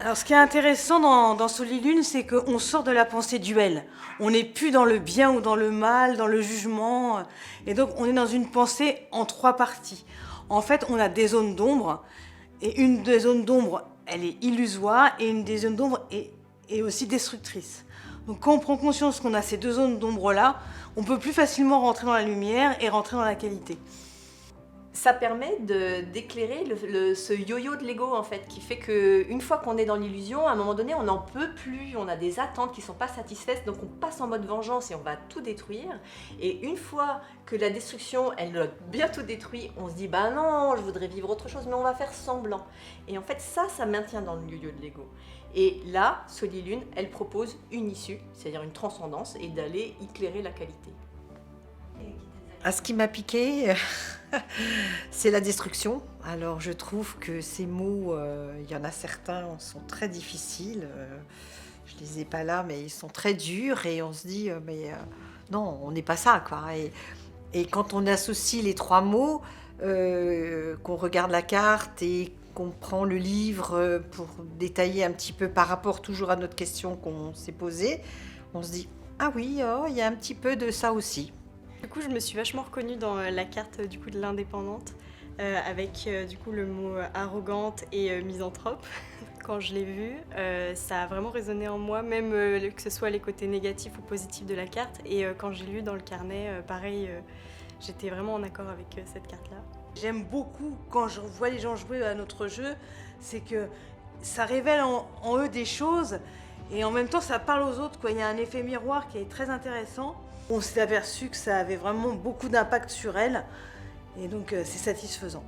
Alors, ce qui est intéressant dans Solilune, c'est qu'on sort de la pensée duelle. On n'est plus dans le bien ou dans le mal, dans le jugement. Et donc, on est dans une pensée en trois parties. En fait, on a des zones d'ombre. Et une des zones d'ombre, elle est illusoire. Et une des zones d'ombre est aussi destructrice. Donc, quand on prend conscience qu'on a ces deux zones d'ombre-là, on peut plus facilement rentrer dans la lumière et rentrer dans la qualité. Ça permet d'éclairer ce yo-yo de l'ego en fait, qui fait qu'une fois qu'on est dans l'illusion, à un moment donné, on n'en peut plus, on a des attentes qui ne sont pas satisfaites, donc on passe en mode vengeance et on va tout détruire. Et une fois que la destruction, elle a bien tout détruit, on se dit bah non, je voudrais vivre autre chose, mais on va faire semblant. Et en fait, ça maintient dans le yo-yo de l'ego. Et là, Solilune, elle propose une issue, c'est-à-dire une transcendance, et d'aller éclairer la qualité. Ce qui m'a piqué, c'est la destruction. Alors je trouve que ces mots, il y en a certains sont très difficiles. Je les ai pas là, mais ils sont très durs et on se dit non, on n'est pas ça quoi. Et quand on associe les trois mots, qu'on regarde la carte et qu'on prend le livre pour détailler un petit peu par rapport toujours à notre question qu'on s'est posée, on se dit ah oui, oh, il y a un petit peu de ça aussi. Du coup, je me suis vachement reconnue dans la carte du coup de l'indépendante, avec du coup le mot arrogante et misanthrope. Quand je l'ai vu, ça a vraiment résonné en moi, même que ce soit les côtés négatifs ou positifs de la carte. Et quand j'ai lu dans le carnet, pareil, j'étais vraiment en accord avec cette carte-là. J'aime beaucoup quand je vois les gens jouer à notre jeu, c'est que ça révèle en eux des choses et en même temps ça parle aux autres, quoi. Il y a un effet miroir qui est très intéressant. On s'est aperçu que ça avait vraiment beaucoup d'impact sur elles et donc c'est satisfaisant.